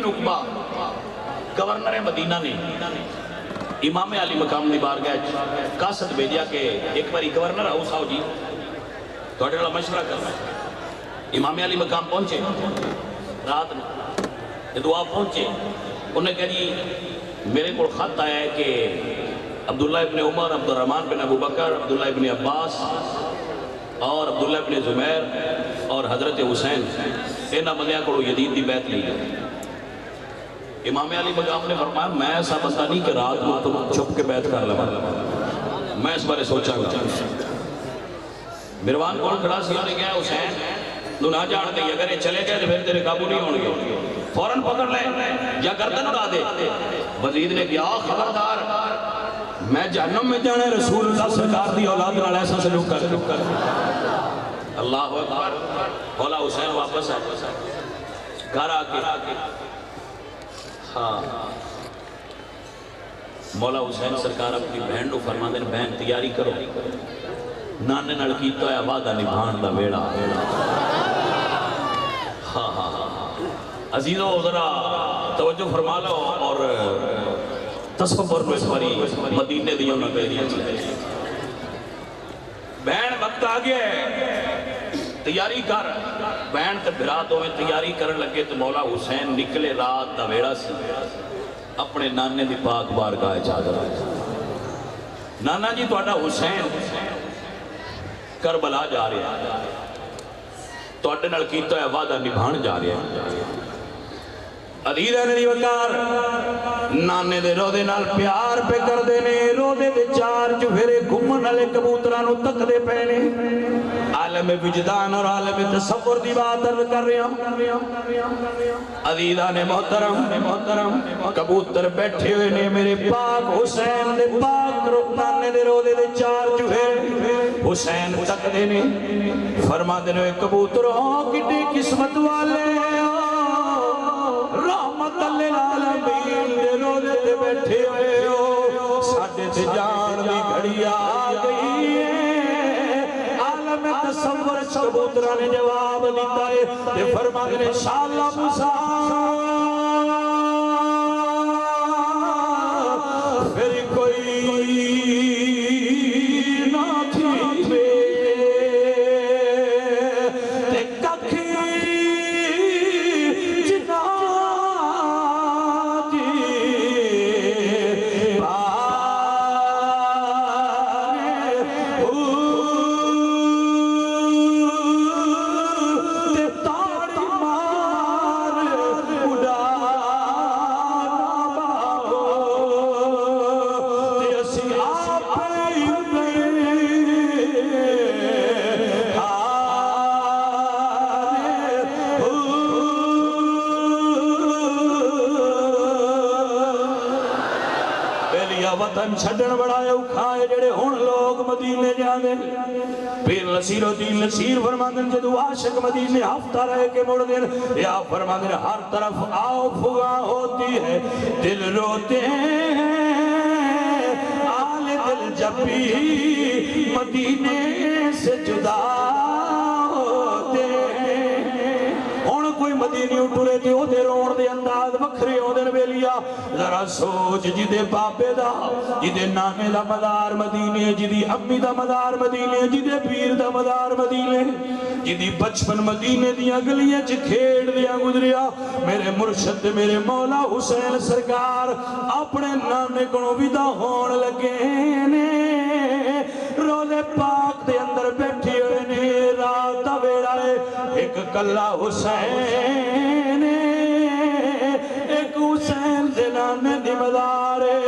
بن عقبہ governor مدینہ نے امام علی مقام دی بارگاہ قاصد بھیجیا کہ ایک باری گورنر ہاؤس آؤ جی تھوڑے والا مشورہ کرنا ہے۔ امام علی مقام پہنچے رات میں جدو آپ پہنچے انہوں نے کہا جی میرے کو خط آیا ہے کہ عبداللہ ابن عمر، عبد الرحمن بن ابو بکر، عبداللہ ابن عباس اور عبداللہ ابن زمیر اور حضرت حسین انہاں بندیاں کو یزید دی بیعت لی گئی۔ امام علی مقام نے فرمایا میں ایسا بندہ نہیں کہ رات کو تم چھپ کے بیعت کر لوں، میں اس بارے سوچا گا۔ مروان کون کھڑا سی نے کہا حسین تو نہ جان دے اگر یہ چلے گئے تو پھر تیرے قابو نہیں ہونگے، فوراً پکڑ لے یا گردن اڑا دے۔ وزید نے کہا خبردار میں جہنم میں جانے رسول اللہ سرکار دی اولاد نال ایسا سلوک کر۔ اللہ اکبر۔ مولا حسین واپس آئے گھر آ کے ہاں مولا حسین سرکار اپنی بہن کو فرما دیں بہن تیاری کرو نانے نال کیتا ہے وعدہ نبھان دا ویڑا۔ ہاں ہاں ہاں عزیزو ذرا توجہ فرما لو اور تصور کو اس باری مدینے دیوں نہ پیریاں چلے۔ بہن وقت آگیا ہے تیاری کر، بہن تے بھرا دو میں تیاری کرن لگے تو مولا حسین نکلے رات دا ویڑا سی اپنے نانے دی پاک بارگاہ چادر نانا جی تہاڈا حسین کربلا جا رہا ہے تہاڈے نال کیتا ہے وعدہ نبھان جا رہا ہے۔ عزیزاں نے وقار نانے دے رو دے نال پیار پہ کر دینے رو دے دے چار چوہرے گھومن والے کبوترانو تک دے پینے عالم وجدان اور عالم تصور دی بات کر رہے ہیں۔ عزیزاں نے محترم کبوتر بیٹھے ہوئے نے میرے پاک حسین دے پاک نانے دے رو دے دے چار چوہرے حسین تک دینے فرما دینے کبوتروں کٹی قسمت والے رحمت للعالمین دے روزے دے بیٹھے ہوئے ہو ساڑھے سے جان دی گھڑی آ گئی ہے۔ عالم تصور کبوترہ نے جواب دیتا ہے کہ فرما دے انشاءاللہ موسیٰ پھر کوئی نہ تھی بے تے ککھی وطن چھڑن بڑھائے اکھائے جڑے ہون لوگ مدینے جانے پیر نصیر و دین نصیر فرماندن جدو عاشق مدینے ہفتہ رہے کے مڑ دن یا فرماندن ہر طرف آؤ پھگا ہوتی ہے دل روتے ہیں آل دل جب بھی مدینے سے جدا ہوتے ہیں۔ ہون کوئی مدینی اٹھولے تے ہو دے روڑ دے انداز مکھری ہو دے نبیلیا ذرا سوچ جدے بابے دا جدے نانے دا مدار مدینے جدی امی دا مدار مدینے جدے پیر دا مدار مدینے جدی بچپن مدینے دیا گلیاں چھ کھیڑ دیا گزریا میرے مرشد میرے مولا حسین سرکار اپنے نانے کو ودا ہون لگے نے روزے پاک دے اندر بیٹھی ہوئے نے رات دا ویڑا ہے ایک کلا حسین ایک حسین دے نانے دی مدارے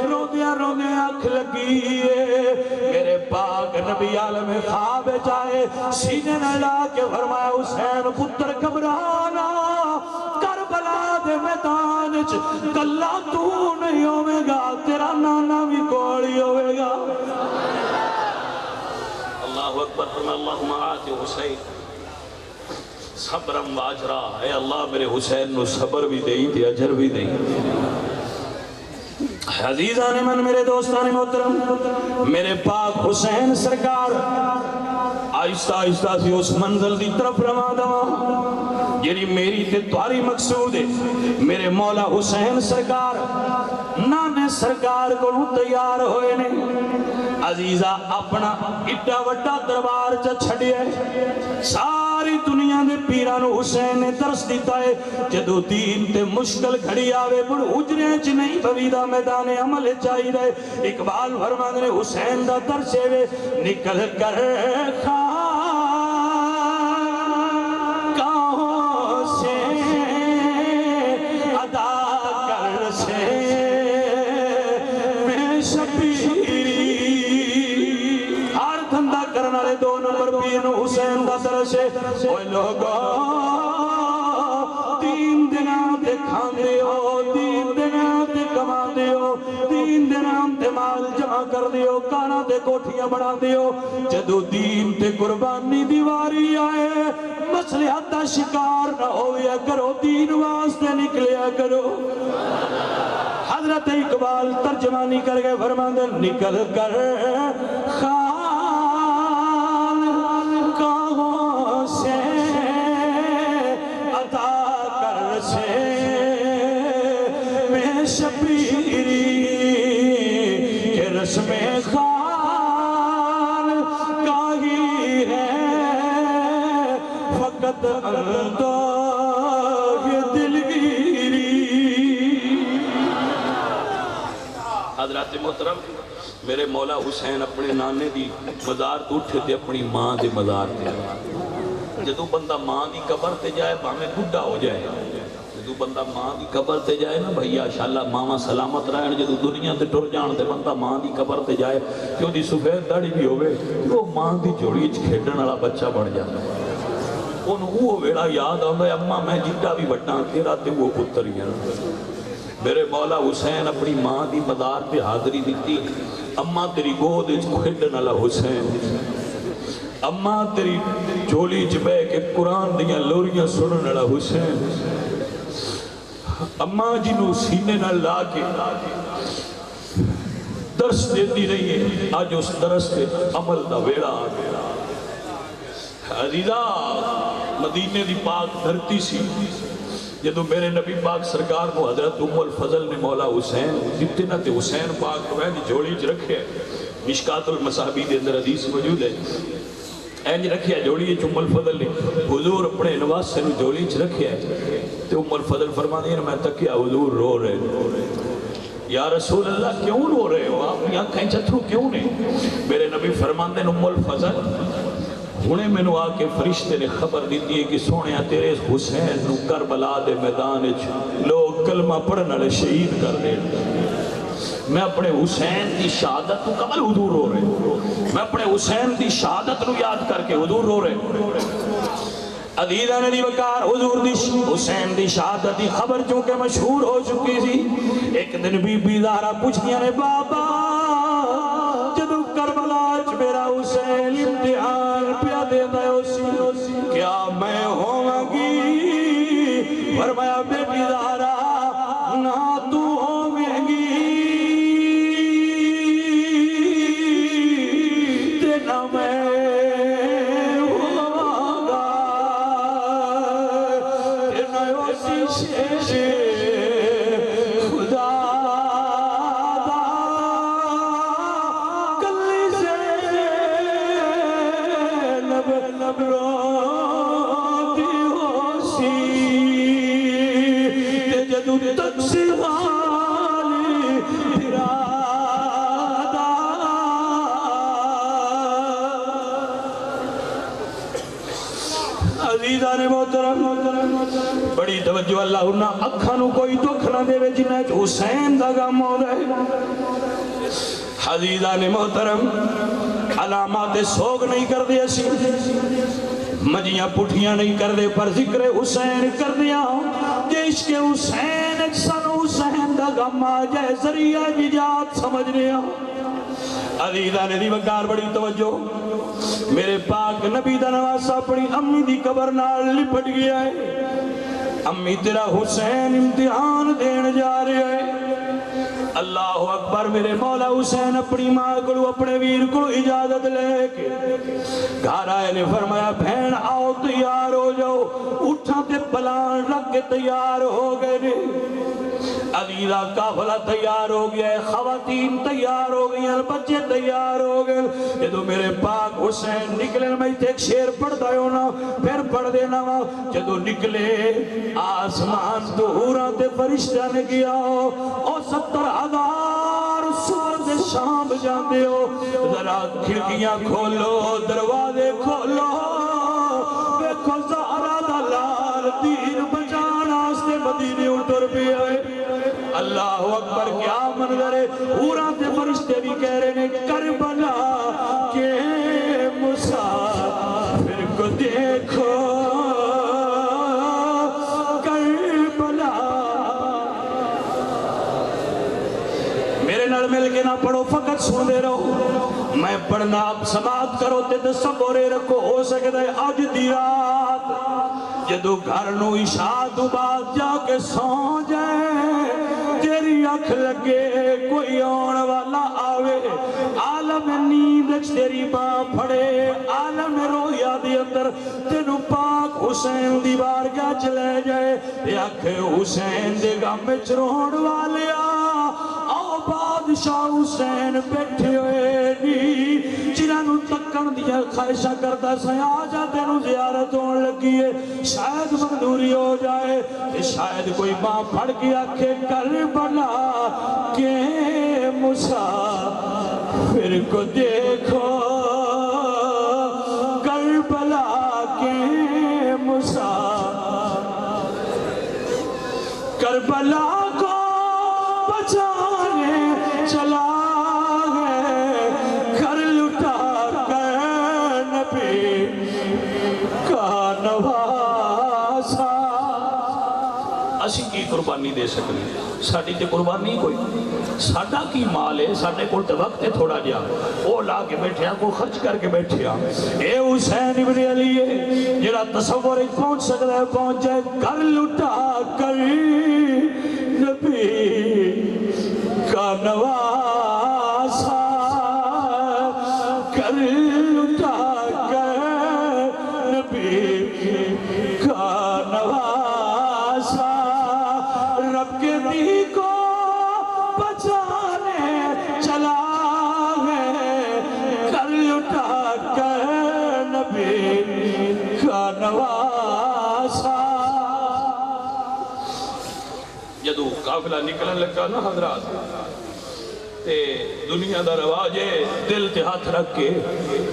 روندیاں آنکھ لگی ہے میرے پاک نبی عالم خواب جائے سینے نہ لا کے فرمایا حسین پتر گھبرانا کربلا دے میدان کلا تو نہیں ہوئے گا تیرا نانا بھی کوڑی ہوئے گا۔ اللہ اکبر فرمایا اللہم آت حسین صبرم واجرہ اے اللہ میرے حسین نو صبر بھی دیں تے اجر بھی دیں۔ عزیزان من میرے دوستان محترم میرے پاک حسین سرکار آہستہ آہستہ سی اس منزل دی طرف رواں دواں جیڑی میری تے تمہاری مقصود ہے۔ میرے مولا حسین سرکار نانے سرکار کو تیار ہوئے نے، عزیزہ اپنا اٹا وٹا دربار چا چھڑے ہے، ساری دنیا دے پیران حسین نے درس دیتا ہے، جدو دین تے مشکل کھڑی آوے بڑھ اجرے چ نہیں بویدہ میدان عمل چاہی رہے۔ اقبال فرمان نے حسین دا درس ہے نکل کر حسین دا درسے اوہ لوگو تین دنام تے کھان دیو، تین دنام تے کمان دیو، تین دنام تے مال جمع کر دیو، کانا تے کوٹھیاں بڑھا دیو، جدو دین تے قربانی دیواری آئے مصلحت دا شکار نہ ہویا کرو، دین واسطے نکلیا کرو۔ حضرت اقبال ترجمانی کر گئے فرمان دے نکل کر میں خان کاہی ہے فقط انداز دلگیری۔ حضرات محترم میرے مولا حسین اپنے نانے دی مزار تو اٹھے تھے اپنی ماں دے مزار تے، جدو بندہ ماں دی قبر تے جائے باہمیں بڑھا ہو جائے، جدو بندہ ماں دی قبر تے جائے نا بھئیہ شاءاللہ ماما سلامت رہن، جدو دنیا تے ٹر جان تے بندہ ماں دی قبر تے جائے کیوں دی سفید داڑھی بھی ہوئے وہ ماں دی جوڑی کھیڑن والا بچہ بڑھ جاتا ہے۔ انہوں وہ ویڑا یاد آتا ہے اماں میں جڈا بھی بٹا تیرا تے وہ پتر ہی ہے۔ میرے مولا حسین اپنی ماں دی مدار پہ حاضری دیتی، اماں تیری گود کھیڑن والا حسین، اماں تیری جھولی چ بے کے قرآن دیاں لوریاں سنن والا حسین، اماں جنہوں سینے نہ لا کے درس دیتی رہی ہے، آج اس درس کے عمل دا ویڑا آ گیا۔ عزیزہ مدینے دی پاک دھرتی سی، جدو میرے نبی پاک سرکار کو حضرت ام الفضل نے مولا حسین دیتے نہ تے حسین پاک کو دی جوڑی چ رکھے، مشکات المصابی دے اندر حدیث موجود ہے، اینج رکھیا جوڑی ام الفضل نے حضور اپنے نواز سے جوڑی چ رکھیا ہے، تو ام الفضل فرما دیا میں تکیا حضور رو رہے، یا رسول اللہ کیوں رو رہے ہو، آپ یہاں کہیں چتھرو کیوں نہیں؟ میرے نبی فرمان دے ام الفضل ہونے میں نو آکے فرشتے نے خبر دیتی ہے کہ سونیا تیرے حسین نو کربلا دے میدان لوگ کلمہ پڑھنا لے شہید کر دے، میں اپنے حسین دی شہادت نو کمل حضور رو رہے، میں اپنے حسین دی شہادت نو یاد کر کے حضور رو رہے۔ عزیزہ نے دی وقار حضور دی حسین دی شہادت دی خبر چونکہ مشہور ہو چکی سی، ایک دن بی بی زہرا پوچھ دیا نے بابا جدو کربلا چ میرا حسین امتحان پیا دیتا ہے اسی کیا میں ہوں گی؟ فرمایا بیٹی زہرا نہ تو ہوں گی تے نہ میں عزیزان محترم بڑی توجہ اللہ انہا اکھانو کوئی دکھ نہ دے وے جنہیں حسین دا غم ہو رہے۔ عزیزان محترم علامات سوگ نہیں کر دے اسی، مجیاں پٹھیاں نہیں کر دے، پر ذکر حسین کر دیا کہ عشق حسین اکسن حسین دا غم آ جائے ذریعہ نجات سمجھ رہا۔ عزیزان دی وقار بڑی توجہ میرے پاک نبی دا نواسا اپنی امی دی قبر نال لپٹ گیا ہے، امی تیرا حسین امتحان دین جا رہے ہیں، اللہ اکبر میرے مولا حسین اپنی ماں کو اپنے ویر کو اجازت لے کے گھر آئے نے فرمایا بہن آؤ تیار ہو جاؤ اٹھا تے پلان رکھ کے تیار ہو گئے نے عزیزہ قافلہ تیار ہو گیا ہے خواتین تیار ہو گئی ہیں بچے تیار ہو گئے جدو میرے پاک حسین نکلے میں ایک شیر پڑھتا ہوں نا پھر پڑھ دینا جدو نکلے آسمان تو حوران تے فرشتہ نے کیا او 70,000 سور دے شام جاندے ہو ذرا کھڑکیاں کھولو دروازے کھولو ویکھو زہرا دا لال دین بچانا اس نے مدینے اتر بھی آئے اللہ اکبر کیا منظر ہے حوران تے فرشتے بھی کہہ رہے ہیں کربلا کے مسافر کو دیکھو کربلا میرے نال مل کے نہ پڑھو فقط سن دے رہو میں پڑھنا آپ سماعت کرو تے تصورے رکھو ہو سکتا ہے آج دی رات جدو گھر نو عشاء تو بعد جا کے سو جائے تیری اکھ لگے کوئی آن والا آوے عالم نیند تیری باں پھڑے عالم رویا دی اندر تینو پاک حسین دی بارگاہ چلے جائے اکھ حسین دے غم وچ روڑ والے آؤ بادشاہ حسین بیٹھے ہوئے نی جنہاں نو تکن دیا خواہشہ کرتا سیا آجا تینو زیارت ہون لگی ہے شاید منظوری ہو جائے شاید کوئی ماں پھڑ کے آکھے کربلا کے مسافر کو دیکھو کربلا کے مسافر کربلا کو بچانے چلا ہے گھر لٹا کر نبی کا نواسا اسی کی قربانی دے سکتے ساڑی تے قربانی کوئی ساڑا کی مال ہے ساڑے کو تے وقت ہے تھوڑا جا وہ لا کے بیٹھے ہیں کو خرچ کر کے بیٹھے ہیں اے حسین ابن علی ہے جڑا تصور ایک پہنچ سکتا ہے پہنچ جائے گھر لٹا کر نبی کا نواسا گھر لٹا کر نبی کا نواسا رب کے دی کو بچانے چلا ہے گھر لٹا کر نبی کا نواسا جدو قافلہ نکلن لگا نا حضرات تے دنیا دا رواج ہے دل تے ہاتھ رکھ کے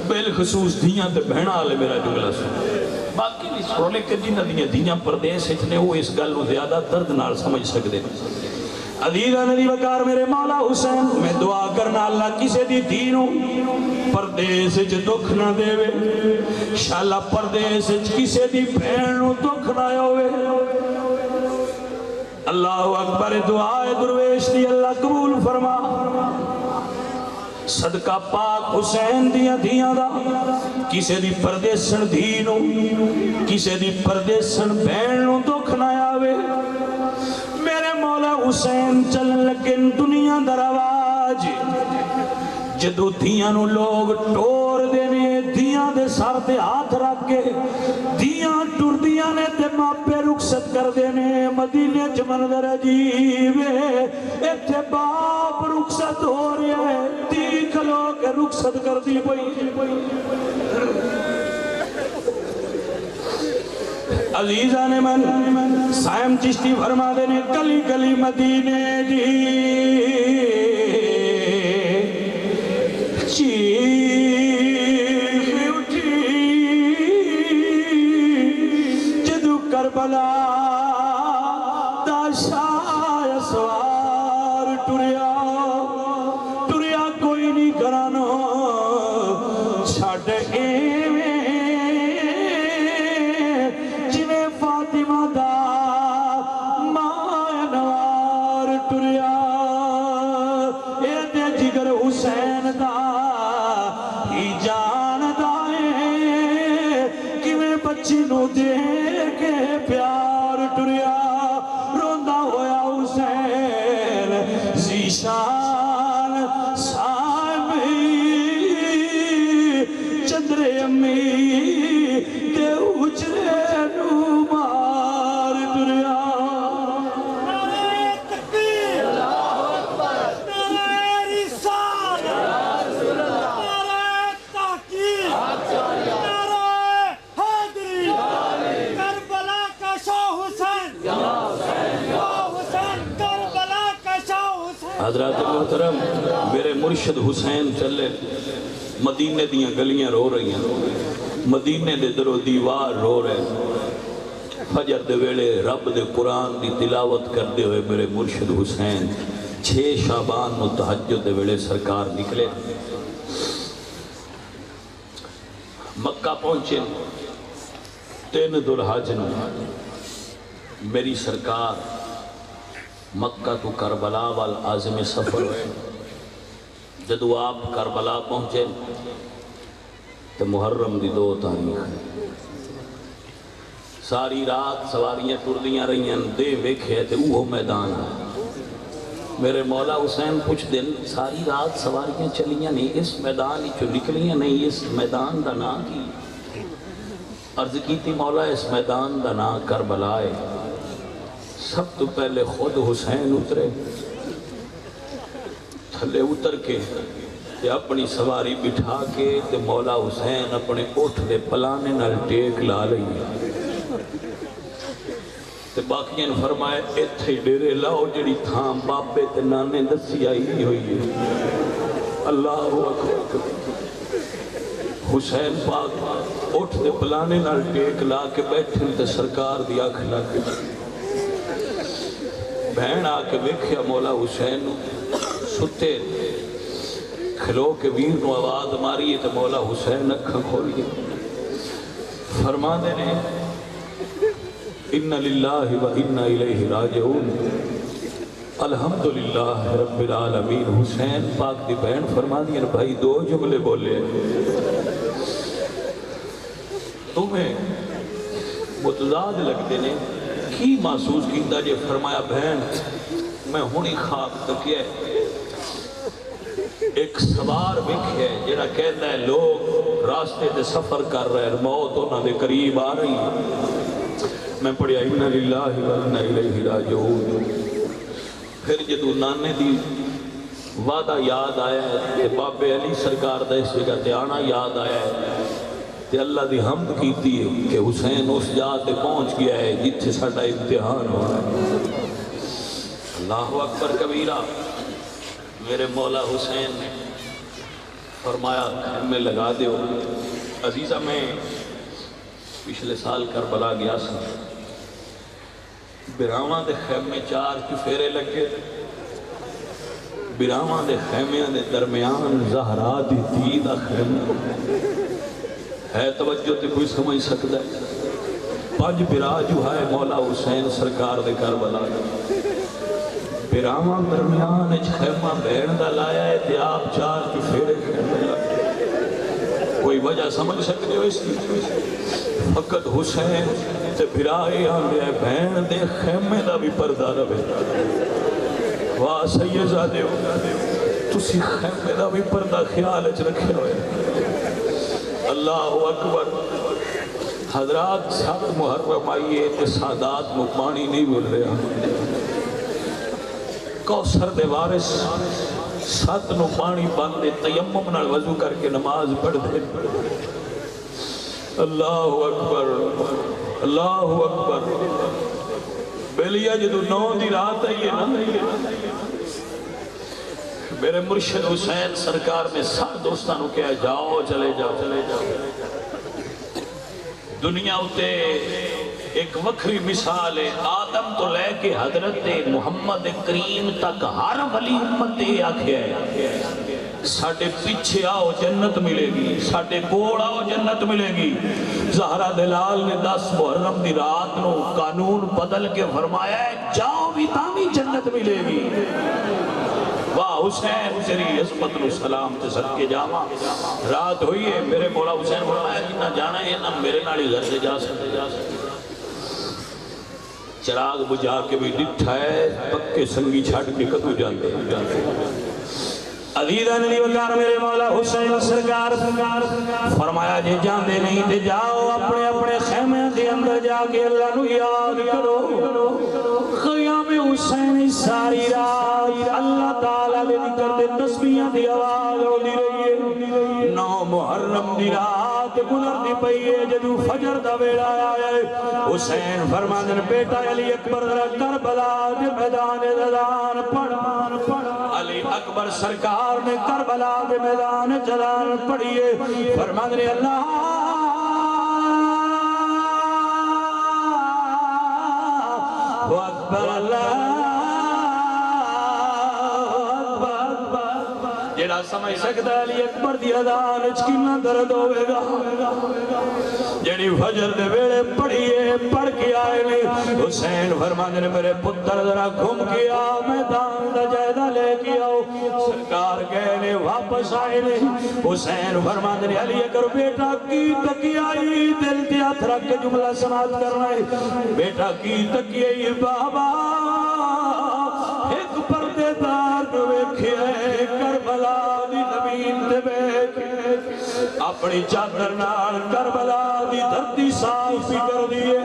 بالخصوص دیاں تے بہنا لے میرا جملہ سن باقی بھی سن لیکن جنہ دیاں پردیس اتنے وہ اس گل زیادہ درد نال سمجھ سکتے عزیزہ ندی وقار میرے مولا حسین میں دعا کرنا اللہ کسے دی دینوں پردیس اچ دکھ نہ دے وے شاءاللہ پردیس اچ کسے دی بہنوں دکھ نہ ہوئے اللہ اکبر دعائے درویش دی اللہ قبول فرما صدقہ پاک حسین دیاں دا کسے دی پردیسن دینوں کسے دی پردیسن بہنوں دکھ نہ آوے میرے مولا حسین چلن لگن دنیا دا رواج جدو دیاں نو لوگ ٹور دینے دیاں دے سر دے ہاتھ رکھ کے دیاں ٹر دیاں نے تے ماپے رخصت کر دینے مدینے چ منظر عجیب ہے ایتھے باپ رخصت ہو رہے ہیں دی کھلو کے رخصت کر دی پئی عزیزہ نے من سائم چشتی فرما دینے گلی گلی مدینے دی جدو کربلا دا شاہ سوار ٹریا کوئی نہیں کرانو چھڑ ایویں جویں فاطمہ دا ماں نوار ٹریا اے دے جگر حسین دا ہی جان دائے کیویں بچی نو دے کے پیار ٹریا روندا ہویا حسین زیشان حضرات محترم میرے مرشد حسین چلے مدینے دیاں گلیاں رو رہی ہیں، مدینے دے درو دیوار رو رہے ہیں۔ فجر دے ویلے رب دے قرآن دی تلاوت کر دے ہوئے میرے مرشد حسین 6 شعبان نو تہجد دے ویلے سرکار نکلے، مکہ پہنچے 3 ذوالحج نو میری سرکار مکہ تو کربلا وال عازم سفر ہوئے۔ جدو آپ کربلا پہنچے تو محرم دی 2 تاریخ ہے، ساری رات سواریاں ٹردیاں رہی ہیں، دے ویکھے تے اوہ میدان ہے۔ میرے مولا حسین کچھ دن ساری رات سواریاں چلیاں نہیں، اس میدان ہی چو نکلیاں نہیں، اس میدان دا نام کی عرض کی تھی مولا اس میدان دا نام کربلا ہے۔ سب تو پہلے خود حسین اترے، تھلے اتر کے تے اپنی سواری بٹھا کے تے مولا حسین اپنے اٹھ دے پلانے نال ٹیک لا لئی تے باقیاں فرمائے ایتھے ڈیرے لاؤ جڑی تھام بابے تے نانے دسی آئی ہوئی ہے۔ اللہ اکبر۔ حسین پاک اٹھ دے پلانے نال ٹیک لا کے بیٹھن تے سرکار دی آنکھ لگ بہن آ کے ویکھیا مولا حسین ستے کھلو کے ویر نو آواز ماری ہے تو مولا حسین اکھاں کھولی فرما دینے اِنَّ لِلَّهِ وَإِنَّ إِلَيْهِ رَاجِعُونَ الحمدللہ رب العالمین۔ حسین پاک دی بہن فرما دیا بھائی 2 جملے بولے، تمہیں متضاد لگتے نے کی محسوس کیتا جے؟ فرمایا بہن میں ہونی خواب تکیا ایک سوار ویکھیا ہے جڑا کہتا ہے لوگ راستے دے سفر کر رہے ہیں، موت انہاں دے قریب آ رہی ہے۔ میں پڑھیا اِنَّ لِلَّهِ وَإِنَّ إِلَيْهِ رَاجِعُونَ۔ پھر جدو نانے دی وعدہ یاد آیا ہے کہ بابے علی سرکار دا اس جگہ تے آنا یاد آیا ہے تے اللہ دی حمد کیتی ہے کہ حسین اس جاتے پہنچ گیا ہے جتھے ساڈا امتحان ہو رہا ہے۔ اللہ اکبر کبیرہ۔ میرے مولا حسین نے فرمایا میں لگا دیو عزیزہ میں پچھلے سال کربلا گیا سا، براواں دے خیمے 4 چفیرے لگے، براواں دے خیمیاں دے درمیان زہرا دی دھی دا خیمہ ہے، توجہ تے کوئی سمجھ سکتا ہے۔ 5 برا جو ہے مولا حسین سرکار دے کربلا براواں درمیان اچ خیمہ بہن دا لایا ہے تے آپ 4 چفیرے خیمے لگے، کوئی وجہ سمجھ سکتے ہو اس کی؟ فقط حسین تے برائے آنگے ہیں بہن دے خیمے دا بھی پردہ رہے۔ واہ سیدزادے ہو تسی خیمے دا بھی پردہ خیال اچ رکھے ہوئے۔ اللہ اکبر۔ حضرات سب محرم آئیے تے سادات مقبانی نہیں مل رہا، کوثر دے وارث 7 نو پانی باندے تیمم نال وضو کر کے نماز پڑھ دے۔ اللہ اکبر اللہ اکبر۔ بیلیا جدو 9 دی رات آئیے نا، میرے مرشد حسین سرکار نے سب دوستانوں کہا جاؤ چلے جاؤ۔ دنیا ہوتے ایک وکری مثال ہے، آدم تو لے کے حضرت محمد کریم تک ہر ولی امت دے آکھے ہے ساڑھے پیچھے آؤ جنت ملے گی، ساڑھے کوڑ آؤ جنت ملے گی۔ زہرہ دلال نے 10 محرم دی رات نو قانون بدل کے فرمایا ہے جاؤ بھی تامی جنت ملے گی۔ واہ حسین تیری عظمت نو سلام تے صدقے جاواں۔ رات ہوئی ہے میرے مولا حسین فرمایا جنہ جانا ہے نہ میرے نالی گھر سے جا سکتے۔ چراغ بجھا کے بھی ڈٹھا ہے پکے سنگی چھاڑ کے کدو جانتے عزیزہ نے وقار میرے مولا حسین سرکار فرمایا جے جاندے نہیں تے جاؤ اپنے اپنے خیمے کے اندر جا کے اللہ نو یاد کرو۔ قیام حسین ساری رات اللہ تعالیٰ دے ذکر دے تسبیحاں دی آواز ہوندی رہی ہے۔ 9 محرم دی رات گزر دی پئی ہے، جدو فجر دا ویلا آیا ہے حسین فرماندے بیٹا علی اکبر ذرا کربلا دے میدان اذان پڑھ اکبر سرکار نے کربلا کے میدان جلال پڑھیے فرمان رہے اللہ اکبر اللہ جڑا سمجھ سکتا ہے علی اکبر دی اذان کتنا درد ہوئے گا جڑی فجر دے ویلے پڑھیے پڑھ کے آئے نے حسین فرماندے نے میرے پتر ذرا گھوم کے آ میدان دا جائزہ لے کے آؤ سرکار گئے نے واپس آئے نے حسین فرماندے نے علی اکبر بیٹا کی تکیائی دل تے ہاتھ رکھ کے جملہ سماعت کرنا ہے بیٹا کی تکیائی بابا ایک پردے دار ویکھے کربلا دی زمین تے بیٹھ اپنی چادر نال کربلا دی دھرتی صاف بھی کر دیے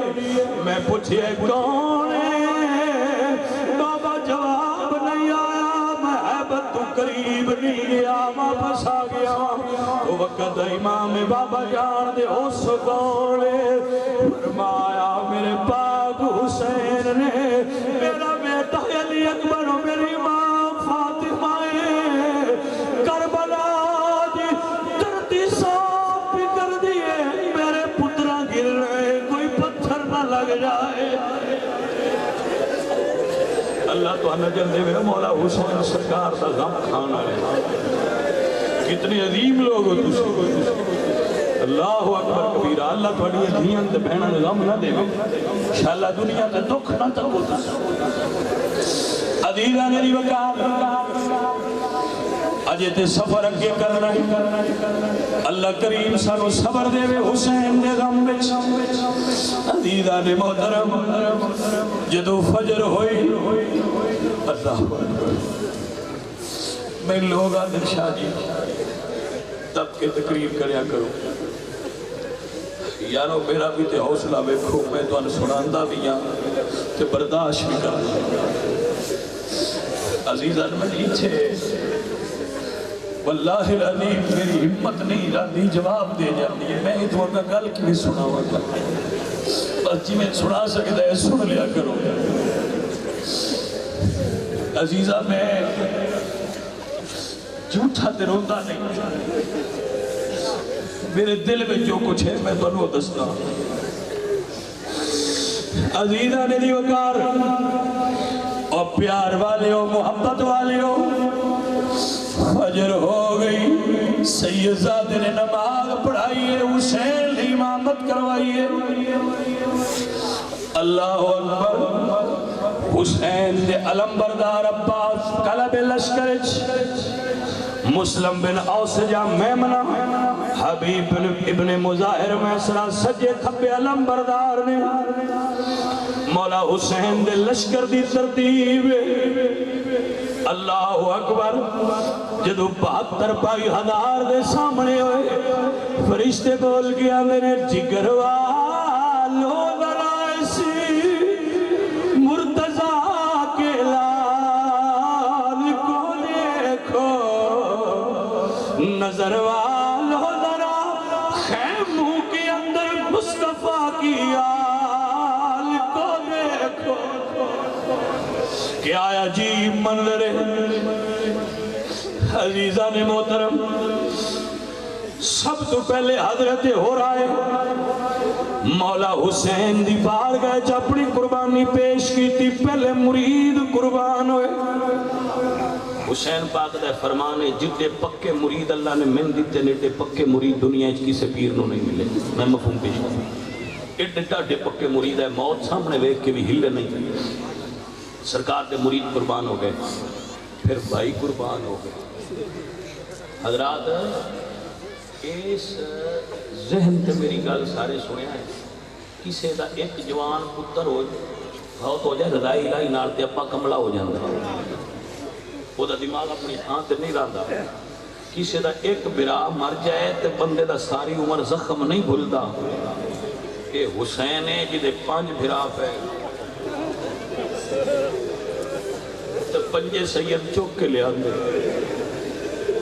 میں پوچھئے کون ہے بابا جواب نہیں آیا میں حیبت تو قریب نہیں گیا واپس آ گیا تو وقت امام بابا جان دے اس کون ہے فرمایا میرے پاک حسین نے میرا بیٹا علی اکبر و میری ماں فاطمہ کربلا دی دھرتی صاف بھی کر دیے میرے پترہ گر رہے کوئی پتھر نہ لگ جائے اللہ تو نجر دے میں مولا حسین سرکار دا غم کھانا ہے کتنے عظیم لوگ ہو تُسے اللہ اکبر کبیرہ اللہ تھوڑی دھیان دے بہنہ غم نہ دے انشاءاللہ دنیا تے دکھ نہ تکو عزیزہ میری وقار اجے تے سفر اگے کرنا اللہ کریم سانو صبر دے وے حسین دے غم وچ عزیزہ نے محترم جدو فجر ہوئی اللہ میں لوگ آدھر شاہ جی تب کے تقریر کریا کرو یارو میرا بھی تے حوصلہ بیکھو میں تو سناندہ بھی یہاں تے برداشت بھی کرنا عزیزان میں نیچے واللہ العظیم میری ہمت نہیں راندی جواب دے جاتی ہے میں اتوار کا گل کی بھی سنا ہوا تھا بس جی میں سنا سکتا ہے سن لیا کرو عزیزہ میں جھوٹا تے روندہ نہیں میرے دل میں جو کچھ ہے میں تنہوں دستا عزیزہ نے دی وقار اور پیار والے ہو محبت والے ہو فجر ہو گئی سید زادے نے نماز پڑھائیے حسین امامت کروائیے اللہ اکبر حسین دے علم بردار عباس قلب لشکرچ مسلم بن اوسجہ میمنہ حبیب ابن مظاہر میسرہ سجے کھپے علم بردار نے مولا حسین دے لشکر دی ترتیب اللہ اکبر جدو 72,000 دے سامنے ہوئے فرشتے بول گیا میرے جگر والو ذرائسی مرتضیٰ کے لال کو دیکھو نظر والو ذرا خیموں کے اندر مصطفیٰ کی آل کو دیکھو کیا عجیب منظر ہے عزیزہ نے محترم سب تو پہلے حضرت ہو رہا ہے مولا حسین دی بارگاہ اپنی قربانی پیش کی تھی پہلے مرید قربان ہوئے حسین پاک دے فرمانے جتے پکے مرید اللہ نے من دیتے نیٹے پکے مرید دنیا کسی پیر نو نہیں ملے میں مفہوم پیش کروں ایڈے ٹاڈے پکے مرید ہے موت سامنے ویکھ کے بھی ہلے نہیں سرکار دے مرید قربان ہو گئے پھر بھائی قربان ہو گئے حضرات اس ذہن تے میری گل سارے سنیا ہے کسی دا ایک جوان پتر ہو بہت ہو جائے رضائی الہی نال تے اپا کملا ہو جاندہ وہ دا دماغ اپنی ہاں تے نہیں رہندا کسی دا ایک برا مر جائے تے بندے دا ساری عمر زخم نہیں بھلدا کہ حسین ہے جدے 5 بھرا پہ تو 5 سید چوک کے لے آندے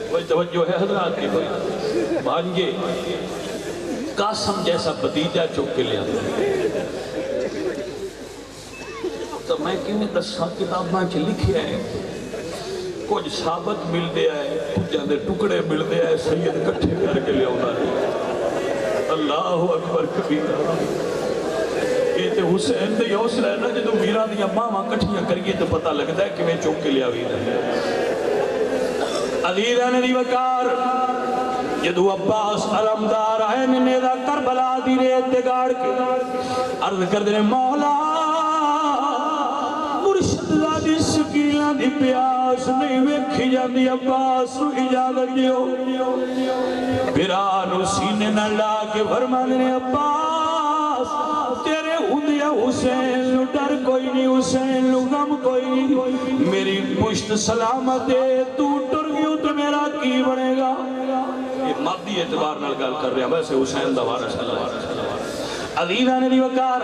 کوئی توجہ ہے حضرات کی کوئی بانجے قاسم جیسا بتیجہ چوک کے لے آندے تو میں کیوں دساں کتاباں چ لکھیا ہے کچھ ثابت ملتے ہیں کچھ دے ٹکڑے ملتے ہیں سید کٹھے کر کے لے آنا اللہ اکبر کبیرہ یہ تے حسین دے حوصلہ ہے نا جدو میرا دیا ماما کٹھیاں کریے تو پتہ لگتا ہے کہ میں چوک کے لیا بھی عزیزہ نے دی وقار جدو عباس علمدار آئے نیدہ کربلا دی ریت دے گاڑ کے عرض کر دے مولا مرشد زادی سکیلہ دی پیاس نہیں ویکھی جاندی عباس رو اجازت دیو پیرانو سینے نہ لا کے فرمان نے عباس تیرے ہندیا حسین نو ڈر کوئی نہیں حسین نو غم کوئی نہیں میری پشت سلامت ہے تو ٹر گیوں تو میرا کی بنے گا یہ مادی اعتبار نال گل کر رہے ہیں ویسے حسین دا وارث اللہ عزیزہ نے دی وقار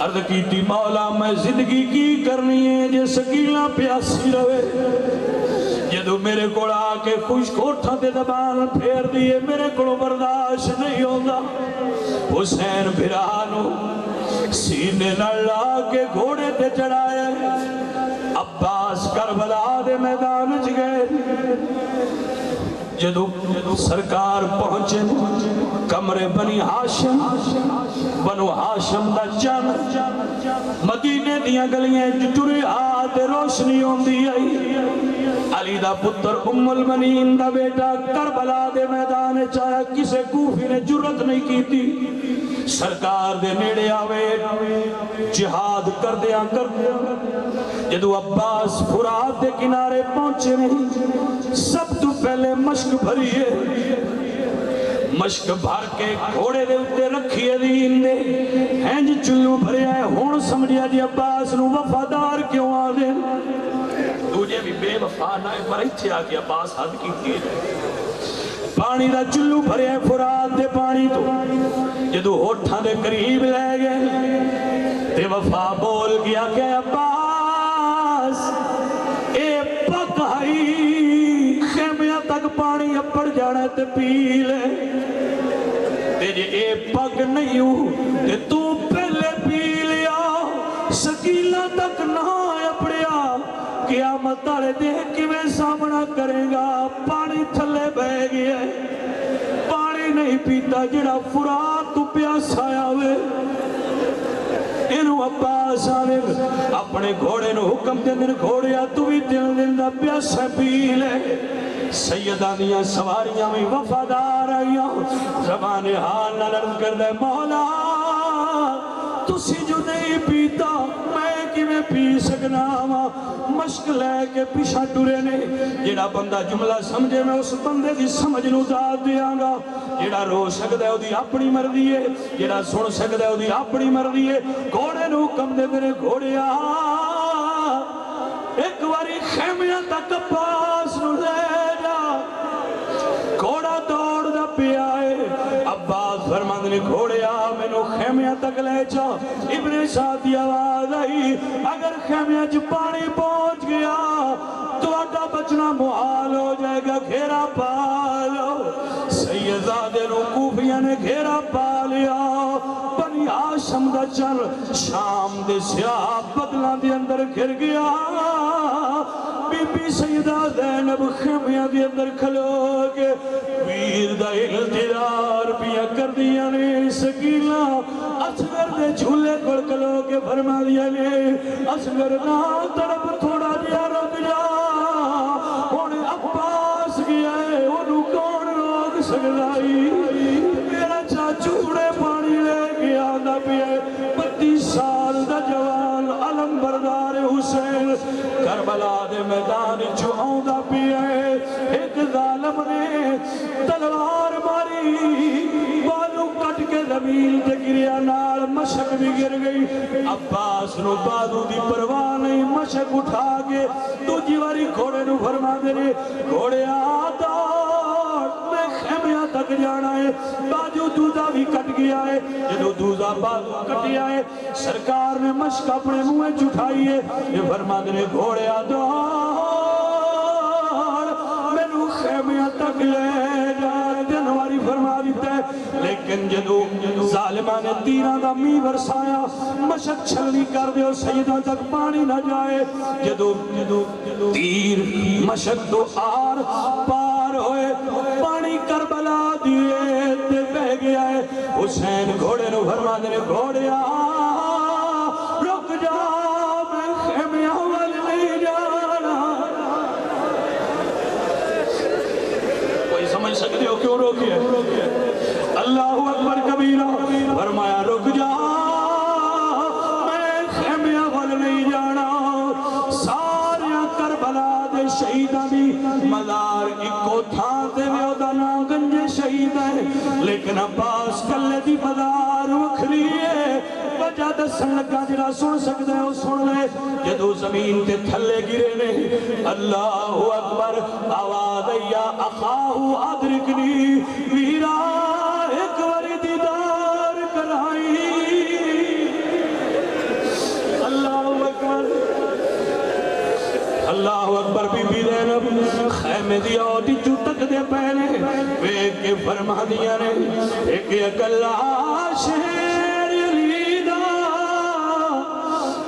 عرض کی تھی مولا میں زندگی کی کرنی ہے جے سکیلہ پیاسی روے جدو میرے کوڑا آکے خوش کوٹھا دے دبان پھیر دیئے میرے کوڑ برداشت نہیں ہوگا حسین بھرانو سینے نڑا کے گھوڑے تے چڑھائے عباس کربلا دے میدان چ گئے جدو سرکار پہنچے کمرے بنی ہاشم بنو ہاشم دا جان مدینے دیاں گلیاں ٹرے آتے روشنی ہوندی آئی علی دا پتر ام المنین دا بیٹا کربلا دے میدان چاہیا کسے کوفی نے جرت نہیں کی تھی سرکار دے نیڑے آوے جہاد کر دیا جدو عباس فرات دے کنارے پہنچے نہیں سب تو پہلے مشک بھریے مشک بھر کے گھوڑے دے اتے رکھیے دین دے ہینج چلو بھرے آئے ہون سمجھیا جی عباس نو وفادار کیوں آدھے دوجہ بھی بے وفا نہ ہے پر اتھے آگے عباس حد کی تھی پانی دا چلو بھرے آئے فرات دے پانی تو جدو ہوٹھا دے قریب لے گئے تے وفا بول گیا کہ عباس اے پک آئی خیمیاں تک پانی اپڑ جانا تے پی لے تے جے اے پک نہیں ہو تے تو پہلے پی لیا سکیلہ تک نہ اپڑیا قیامت تارے دیکھ کے میں سامنا کرے گا پانی تھلے بہ گیا پانی نہیں پیتا جڑا فرات تو پیاسا آوے انہوں عباس آنے اپنے گھوڑے نو حکم دے دن گھوڑیا تو بھی دل دن دا پیاسا پی لے سیدہ دیاں سواریاں میں وفادار آئیاں زبان حال نہ لرد کر دے مولا تسی جو نہیں پیتا میں کی میں پی سکنا مشک لے کے پیشہ ٹورے نے جیڑا بندہ جملہ سمجھے میں اس بندے دی سمجھ نو داد دیاں گا جیڑا رو سکتا ہے وہ دی اپنی مردی ہے جیڑا سن سکتا ہے وہ دی اپنی مردی ہے گھوڑے نو کم دے میرے گھوڑے ایک واری خیمیاں تک پاس نو لے جا گھوڑا دوڑ دا پی آئے عباس فرماند نے گھوڑے میں نو خیمیاں تک لے جا ابن ساتھی آواز آئی اگر خیمیاں جو پانی پہنچ گیا تو اٹھا بچنا محال ہو جائے گا گھیرا پالو سیدزادے نو کوفیاں نے گھیرا پالیا بنی ہاشم دا چل شام دے سیاہ بدلان دے اندر گھر گیا بی بی سیدہ زینب خیمیاں دے اندر کھلو کے ویر دا التدار پیا کر دیا نے سکیلہ اصغر دے جھولے کڑ کلو کے فرما دیا نے اصغر نہ طرف تھوڑا دیا رک جا انہیں عباس گیا ہے انہوں کون روک سکلائی میرا چاچوڑے پانی لے گیا دا پیے 32 سال دا جوان علم بردار حسین کربلا دے میدان چوہوں دا پیے ایک ظالم نے تلوار ماری بالو کٹ کے زمین تے گریا نال مشک بھی گر گئی عباس نو بادو دی پرواہ نہیں مشک اٹھا کے تو جیواری گھوڑے نو فرما دے رہے گھوڑے آتا میں خیمیاں تک جانا ہے باجو دوزہ بھی کٹ گیا ہے جدو دوزہ بادو کٹیا ہے سرکار نے مشک اپنے منہ چھٹائی ہے یہ فرما دے رہے گھوڑے آتا میں نو خیمیاں تک لے جا جنواری فرما دیتا ہے لیکن جدو ظالمان نے تیران دا می برسایا مشک چھلنی کر دے سیدہ تک پانی نہ جائے جدو تیر مشک تو آر پار ہوئے پانی کربلا دیئے تے بہ گیا ہے حسین گھوڑے نو فرما دے گھوڑے رک جا میں خیمے اول نہیں جانا کوئی سمجھ سکتے ہو کیوں روکی ہے اللہ اکبر کبیرہ فرمایا رک جا میں خیمے اول نہیں جانا سارے کربلا دے شہیدہ بھی مدار ایکو تھانتے میں اودا نا گنجے شہید ہے لیکن عباس کلے دی مدار وکھری ہے وجہ دسن لگا جڑا سن سکتا ہے وہ سن لے جدو زمین تے تھلے گرے نے اللہ اکبر آواز یا اخاہو ادرکنی ویرا ایک وری دیدار کرائی اللہ اکبر اللہ اکبر بی بی زینب خیمے دیا اوٹی چوٹک دے پہنے ویک کے فرما دیا نے ایک اکلا شہر یلیدہ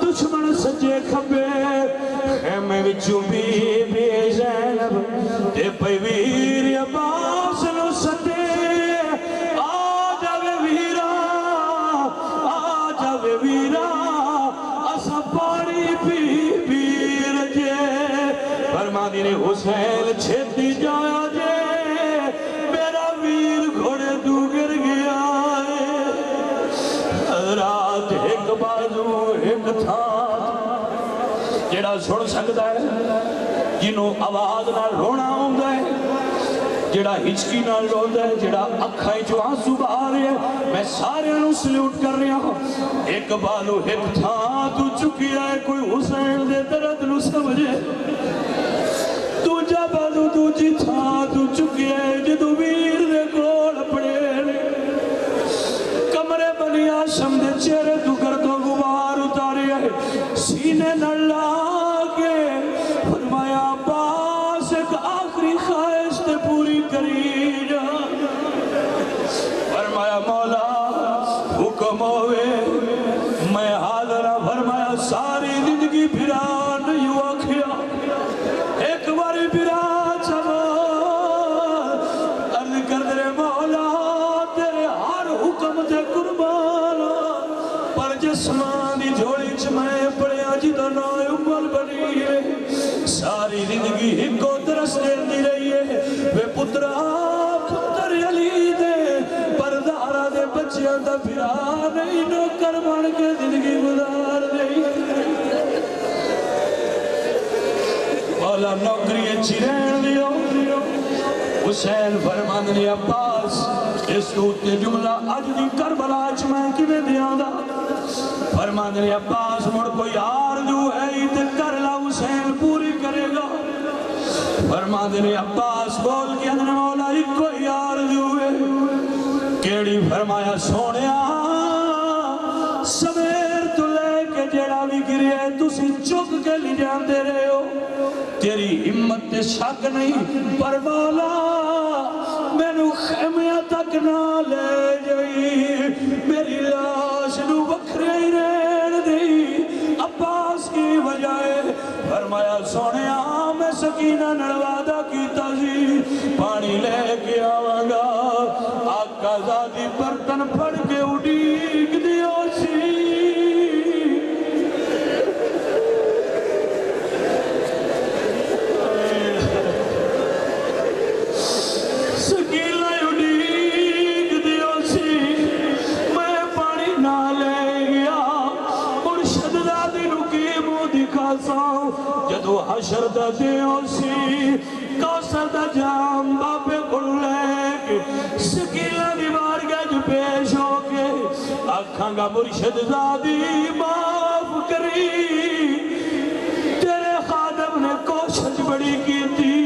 دشمن سجے کھبے خیمے وچوں بی بی زینب تے پہ ویر عباس نو سٹے آ جاوے ویرا آ جاوے ویرا اسا پانی پی پیر جے فرما دینے حسین چھتی جایا جے میرا ویر گھوڑے دو گر گیا ہے رات ایک بازو ایک تھا جڑا سن سکتا ہے جنہوں آواز نہ رونا ہوں گئے جڑا ہچکی نہ روندہ ہے جڑا اکھائی جو آنسو باہر ہے میں سارے انہوں سلیوٹ کر رہا ہوں ایک بالو ایک تھا تو چکی ہے کوئی حسین دے درد نو سمجھے تو جا بالو تو جی تھا تو چکی ہے جدو ویر دے گوڑ پڑے کمرے بنی آشم دے چہرے تو کر تو غبار اتارے ہے سینے نہ لاغے فرمایا عباس ایک آخری خواہش تے پوری کری جا فرمایا مولا حکم ہوئے میں حاضرہ فرمایا ساری زندگی پھرا نہیں ہوا کھیا ایک باری پھرا چلو عرض کر دے مولا تیرے ہر حکم تے قربانا پر جسمانی جھوڑی چمائے پڑے آجی تو نائے امال بنی ہے ساری زندگی ایک کو درس دی رہی ہے وہ پترہ پتر علی دے پردارہ دے بچیاں دا پھرا نہیں نوکر بن کے زندگی گزار نہیں مولا نوکری اچھی رہن دیو حسین فرمان نے عباس اس کو تے جملہ اج دی کربلا میں کیویں دیاں دا فرمان نے عباس مڑ کوئی آرزو ہے تے کر لا حسین پوری کرے گا فرمان نے عباس بول کے اندر مولا ایک کوئی آرزو ہے کیڑی فرمایا سونیا سویر تو لے کے جڑا بھی گرے تسی چک کے لے جاندے رہے ہو تیری ہمت تے شک نہیں پر مولا میں نو خیمیہ تک نہ لے جائی میری لاش نو وکھرے ہی رہن دی عباس کی وجہ فرمایا سونے میں سکینہ نڑوادہ کی تازی پانی لے کے آواں گا آقا زادی برتن پھڑ کے اڑیک دیو سی جدو حشر دا دیو سی کوثر دا جام باپے کھل لے کے سکیلہ دیوار گج پیش ہو کے آکھاں گا مرشد زادی معاف کری تیرے خادم نے کوشش بڑی کی تھی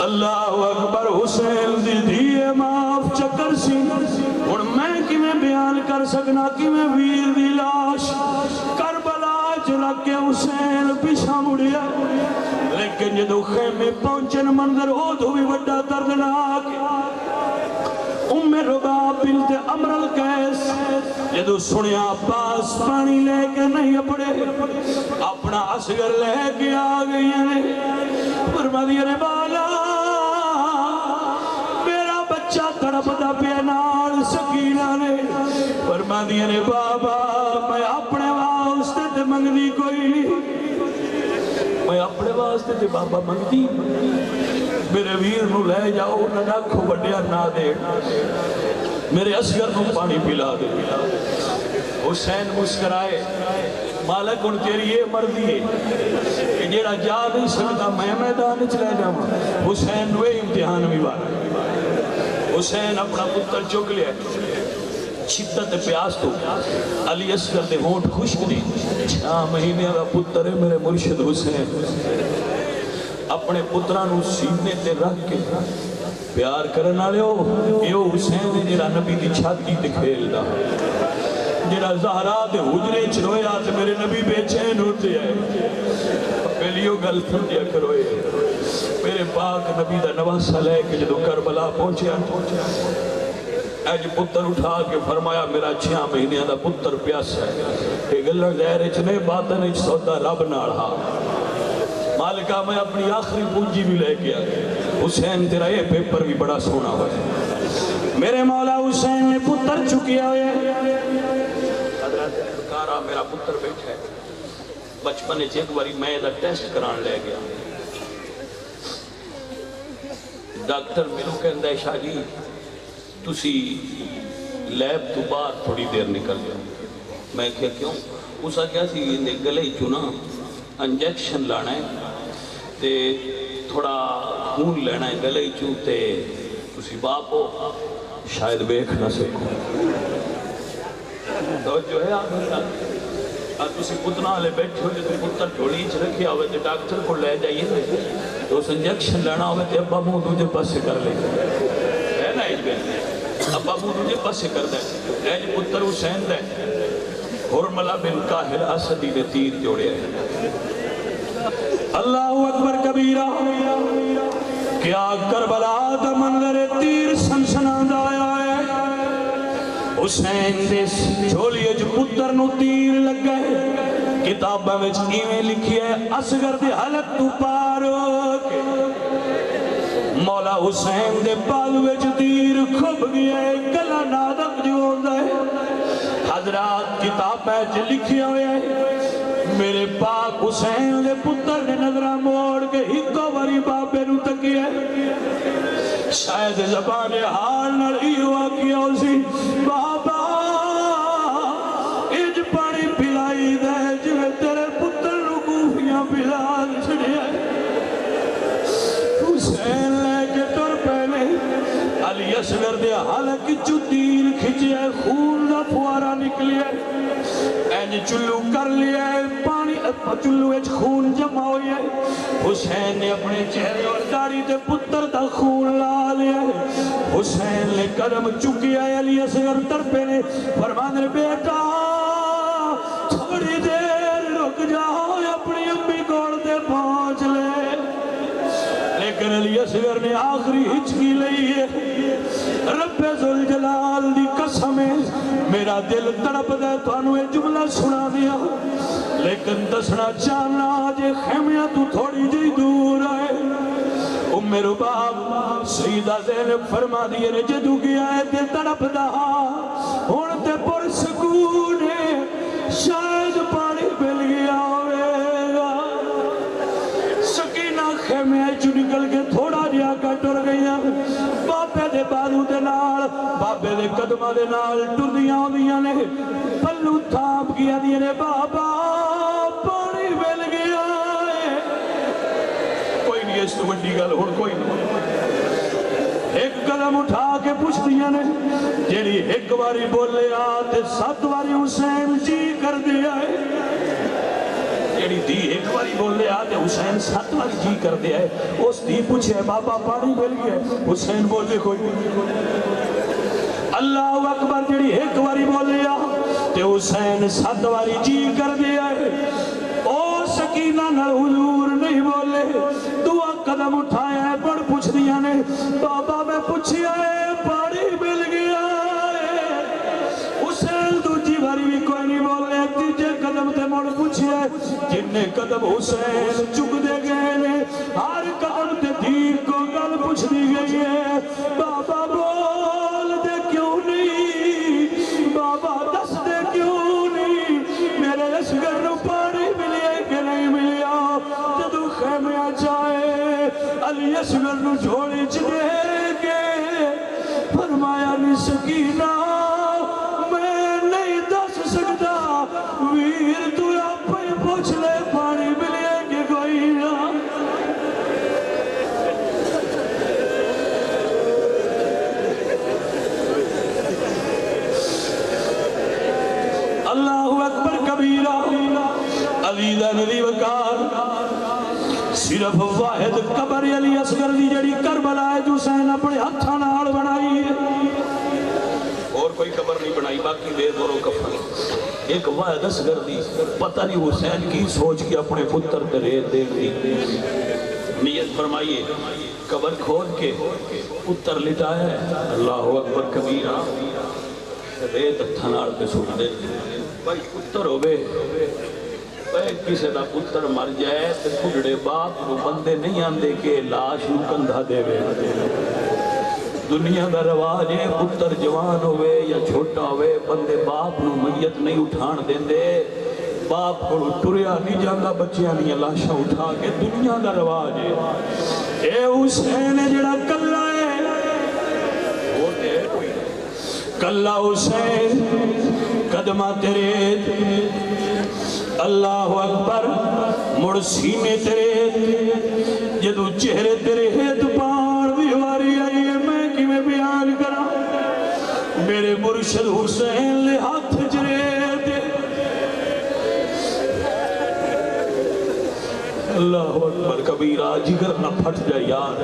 اللہ اکبر حسین دی دیئے معاف چکر سی اور میں کی میں بیان کر سکنا کی میں ویر دی لاش کربلا رکھ کے حسین پیچھا مڑیا لیکن جدو خیمے پہنچن منظر ہو تو بھی بڑا دردناک رباب بنت عمرو القیس جدو سنیا عباس پانی لے کے نہیں اپڑے اپنا اصغر لے کے آ گئی نے فرما دیا نے بالا میرا بچہ تڑپدا پیا نال سکینہ نے فرما دیا نے بابا میں اپنے واسطے تے منگنی کوئی نہیں میں اپنے واسطے تے بابا منگتی میرے ویر نو لے جاؤ نہ رکھو بڑیا نہ دے میرے اصغر نو پانی پلا دے حسین مسکرائے مالک ان تیری یہ مرضی ہے کہ جیڑا جا نہیں سکتا میں میدان چلے جاؤں حسین وہ امتحان بھی بارا حسین اپنا پتر چک لیا شدت پیاس تو علی اصغر دے ہونٹ خشک دی 6 مہینے کا پتر ہے میرے مرشد حسین اپنے پترانو سینے تے رکھ کے پیار کرنا لے ہو یہ حسین ہے جیڑا نبی دی چھاتی تے کھیل دا جیڑا زہرا دے حجرے چرویا تے میرے نبی بے چین ہوتے ہیں پہلیو گل سمجھیا کرو میرے پاک نبی دا نواسہ لے کے جدو کربلا پہنچیا اج پتر اٹھا کے فرمایا میرا 6 مہینے دا پتر پیاس ہے کہ گلڑ زہر چنے باطن اچ سودا رب ناڑھا مالکہ میں اپنی آخری پونجی بھی لے کے آگے حسین تیرا یہ پیپر بھی بڑا سونا ہوا ہے میرے مولا حسین نے پتر چکیا ہوئے حضرت کارا میرا پتر بیٹھا ہے بچپنے ایک باری میں دا ٹیسٹ کران لے گیا ڈاکٹر میرو کہندہ ہے شاہ جی تسی لیب تو باہر تھوڑی دیر نکل گیا میں کہا کیوں اسا کیا سی گلے چنا انجیکشن لانا ہے تے تھوڑا خون لینا ہے گلے چوتے تسی باپ ہو شاید بیکھ نہ سکو تو جو ہے آپ تسی پتنا لے بیٹھے ہو جو پتر جھوڑی چھ رکھیا ہوئے تے ڈاکٹر کو لے جائیے تو اس انجیکشن لینا ہوئے تے ابا مو تجھے پاس سے کر لے ہے نا ایج بیٹھ ابا مو تجھے پاس سے کر دے ایج پتر حسین دے حرملہ بن کاہر اسدی نے تیر جوڑے ہیں اللہ اکبر کبیرہ کیا کربلا دا منظر تیر سنسنان آیا ہے حسین دے جھولیے جو پتر نو تیر لگ گئے کتابہ میں ایویں لکھی ہے اصغر دے حلق تو پارو مولا حسین دے بالوے جو تیر کھب گیا ہے گلہ نادق جو ہوتا ہے حضرات کتابہ جو لکھی ہوئے ہیں میرے پاک حسین دے پتر نے نظرہ موڑ کے ہکو بری بابے نو تکی ہے شاید زبان حال نڑی ہوا کیا اسی بابا اج پانی پلائی دے جو تیرے پتر نو گوفیاں پلا چھڑے حسین لے کے تر پہلے علی اصغر دے حلق چو تیر کھچے خون دا فوارا نکلی ہے اینج چلو کر لیا ہے پانی چلو ایچ خون جمع ہوئی ہے حسین نے اپنے چہرے اور داڑھی تے پتر دا خون لا لیا ہے حسین نے قدم چکی ہے علی اصغر تر پہ نے فرمان رہے بیٹا تھوڑی دیر رک جاؤ اپنی امی گوڑ دے پہنچ لے لیکن علی اصغر نے آخری ہچکی لئی ہے رب ذوالجلال دی قسم ہے میرا دل تڑپ دے تو انہوں یہ جملہ سنا دیا لیکن دسنا چاہنا آجے خیمیاں تو تھوڑی جی دور آئے میرے باپ سیدہ زینب فرما دیئے نے جدو گیا ہے دل تڑپ دا ہونتے پر سکون ہے شاید پانی بل گیا ہوئے گا سکینہ خیمے چو نکل کے تھوڑا جیا کا ٹر گیا باپے دے بادو دے نال باپے دے قدمہ دے نال ٹر دیاں ہوندیاں نے پلو تھاپ کیا دیئے نے بابا پانی بل گیا ہے کوئی نہیں اس تو بڑی گل ہون کوئی نہیں ایک قدم اٹھا کے پوچھ دیا نے جیڑی ایک باری بولے آتے 7 باری حسین جی کر دیا ہے جیڑی دی ایک باری بولے آتے حسین 7 باری جی کر دیا ہے اس دی پوچھے بابا پانی بل گیا ہے حسین بولے کوئی اللہ اکبر جیڑی ایک باری بولے آتے حسین 7 باری جی کر دیا ہے او سکینہ نہ حضور نہیں بولے دعا قدم اٹھایا ہے پڑھ پوچھ دیا نے بابا میں پوچھیا ہے پانی مل گیا قدم تے مڑ پوچھیا جن قدم حسین چک دے گئے نے ہر قدم تے دین کو گل پوچھ دی گئی ہے بابا بول دے کیوں نہیں بابا دس دے کیوں نہیں میرے اصغر نو پانی ملے کہ نہیں ملیا جدو خیمہ جائے علی اصغر نو جھوڑی چ دے کے فرمایا نی سکینہ میں نہیں دس سکتا ویر تو آپ ہی پوچھ لے پانی ملے کہ کوئی نہ اللہ اکبر کبیرہ علی دا نبی وقار صرف واحد قبر علی اصغر دی جڑی کربلا ہے جو حسین اپنے ہتھاں نال بنائی ہے اور کوئی قبر نہیں بنائی باقی دے دورو کفن ایک واحد اصغر دی پتہ نہیں حسین کی سوچ کے اپنے پتر تے ریت دے دی نیت فرمائیے قبر کھول کے پتر لٹایا ہے اللہ اکبر کبیرہ ریت ہتھاں نال تے سٹ دے بھائی پتر ہوئے کسی دا پتر مر جائے تو کھڑے باپ کو بندے نہیں آندے کہ لاش نو کندھا دے وے دنیا دا رواج ہے پتر جوان ہوئے یا چھوٹا ہوئے بندے باپ نو میت نہیں اٹھان دیندے باپ کو ٹریا نہیں جاندہ بچیاں نہیں لاشاں اٹھا کے دنیا دا رواج ہے اے حسین جڑا کلہ ہے وہ دے کوئی کلہ حسین قدمہ تیرے اللہ اکبر مڑ سینے تیرے جدو چہرے تیرے ہیت پار دیواری آئی ہے میں کی میں بیان کرا میرے مرشد حسین لے ہاتھ جرے دے اللہ اکبر کبیرہ جگر نہ پھٹ جائے یار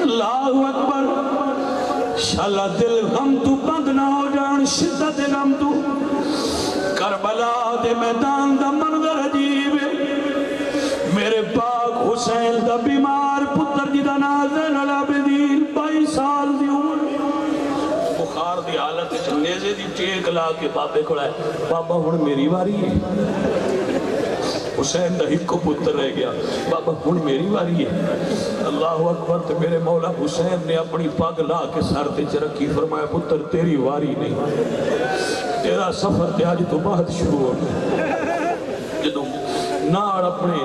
اللہ اکبر شالا دل غم تو بند نہ ہو جان شدت غم تو کربلا دے میدان دا منظر عجیب ہے میرے پاک حسین دا بیمار پتر جی دا نازن العابدین 22 سال دی عمر بخار دی حالت نیزے دی ٹیک لا کے بابے کھڑا ہے بابا ہن میری واری ہے حسین دا ہکو پتر رہ گیا بابا ہن میری واری ہے اللہ اکبر تے میرے مولا حسین نے اپنی پاگ لا کے سر تے چرکی فرمایا پتر تیری واری نہیں تیرا سفر تے آج تو بعد شروع ہو گیا جدو نار اپنے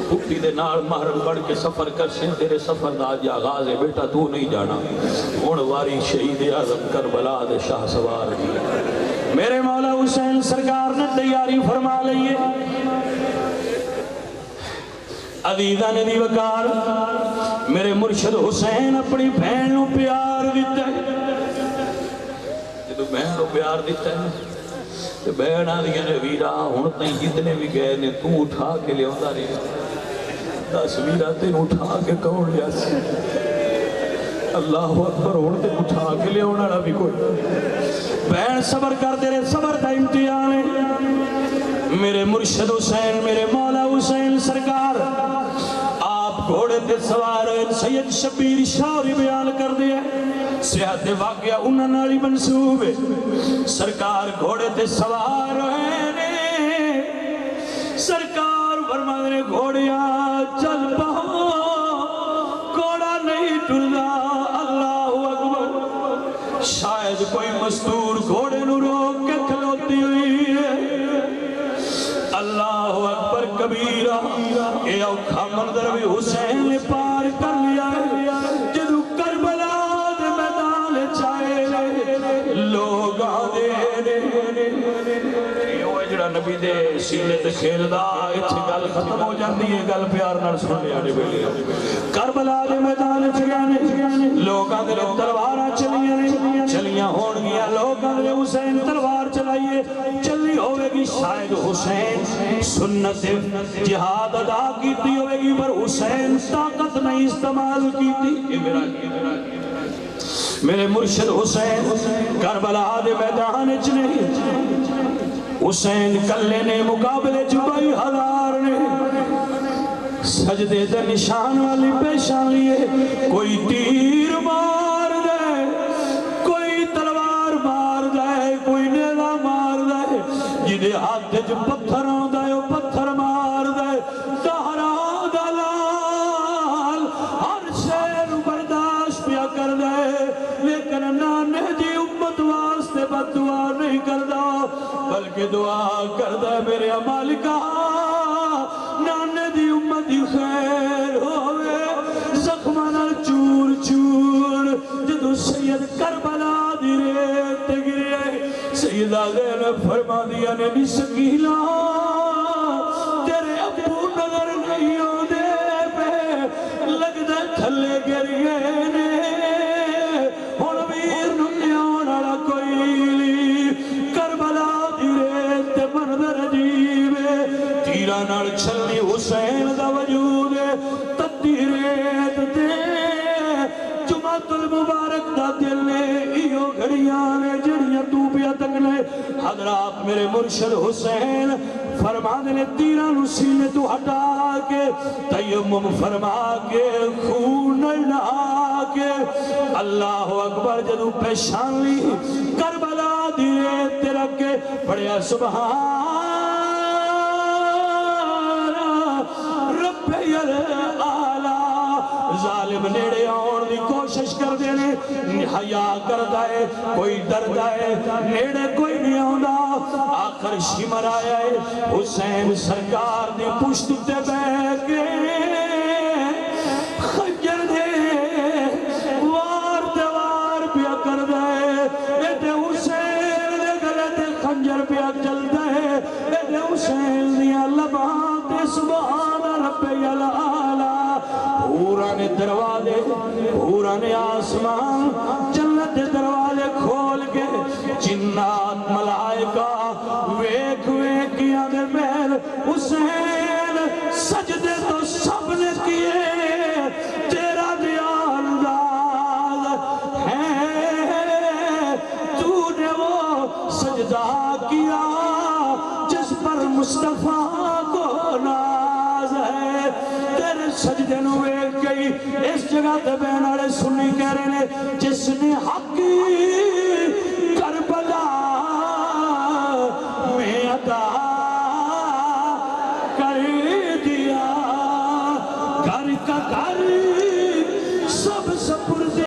بھٹی دے نار محرم بڑھ کے سفر کر سے تیرے سفر دا آج آغاز ہے بیٹا تو نہیں جانا ہون واری شہید اعظم کربلا دے شاہ سوار دی میرے مولا حسین سرکار نے تیاری فرما لئیے عزیزہ نے دی وقار میرے مرشد حسین اپنی بہن نو پیار دیتا ہے جدو بہن نو پیار دیتا ہے تو بہن آدھیا نے ویرا ہونتے ہیں جتنے بھی گئے نے تو اٹھا کے لے ہوندہ رہی 10 ویرا تین اٹھا کے کون لیا سی اللہ اکبر ہونتے اٹھا کے لے ہونا بھی کوئی بہن صبر کر دے رہے صبر دا امتحان ہے میرے مرشد حسین میرے مولا حسین سرکار آپ گھوڑے تے سوار سید شبیر شاوری بیان کر دیا صحت واقعہ انہاں نالی منصوب ہے سرکار گھوڑے تے سوار ہیں سرکار فرماتے نے گھوڑیاں چل پاؤ گھوڑا نہیں ٹردا اللہ اکبر شاید کوئی مستور گھوڑے نو روک کے کھلوتی ہوئی ہے اللہ اکبر کبیرہ اے اوکھا منظر بھی حسین نے پار کر لیا ہے جدو کربلا دے میدان چاہے لوگ آدھے جڑا نبی دے سینے تے کھیل دا اتھے گل ختم ہو جاندی ہے گل پیار نال سن لیا نے بیلی کربلا دے میدان چگانے لوگاں دے تلواراں چلیاں ہون گیا لوگاں دے حسین تلوار چلائیے چلی ہوئے گی شاید حسین سنت جہاد ادا کیتی ہوئے گی پر حسین طاقت نہیں استعمال کیتی میرے مرشد حسین کربلا دے میدان چنے حسین کلے نے مقابلے 22,000 نے سجدے دے نشان والی پیشان لیے کوئی تیر مار دے کوئی تلوار مار دے کوئی نیزہ مار دے دے ہاتھ جو پتھر آندا ہے وہ پتھر مار دے زہرا دا لال ہر شے نو برداشت پیا کر دے لیکن نانے دی امت واسطے بد دعا نہیں کردا بلکہ دعا کردا میرے مالکا نانے دی امت دی خیر ہوئے زخمہ نال چور چور جدو سید کربلا دی ریت تے گرے سیدہ زینب فرما دیا نے بھی سکینہ تیرے ابو نظر نہیں ہو دے پہ لگ دے تھلے گریے نے ہون ویر ننے آنا کوئی لی کربلا دی ریت تے منظر عجیب تیرہ نال چھلنی حسین دا وجود تتی ریت تے جمعت المبارک دا دل نے ایو گھڑیاں نے جڑیاں تو پیا تکنے حضرات میرے مرشد حسین فرما نے تیرہ نو سینے تو ہٹا کے تیمم فرما کے خون نہا کے اللہ اکبر جدو پیشان لی کربلا دی ریت تے رکھ کے پڑھیا سبحان ربی العالی ظالم نیڑے آن دی کوشش کر دینے حیا کر دائے کوئی ڈر دائے نیڑے کوئی نہیں آندا آخر شمر آیا ہے حسین سرکار دی پشت تے بیٹھ کے خنجر دے وار تے وار پیا کر دائے ایتے حسین دے گلے تے خنجر پیا چل دائے ایتے حسین دیا لبان تے سبحان ربی العالی پورانے دروازے پورانے آسمان جنت دروازے کھول کے جنات ملائکہ ویک ویکیاں دے محل حسین سجدے تو سب نے کیے تیرا دیال انداز ہے تو نے وہ سجدہ کیا جس پر مصطفیٰ کو ناز ہے تیرے سجدے نو ایک گئی اس جگہ تے بین آڑے سنی کہہ رہے نے جس نے حقی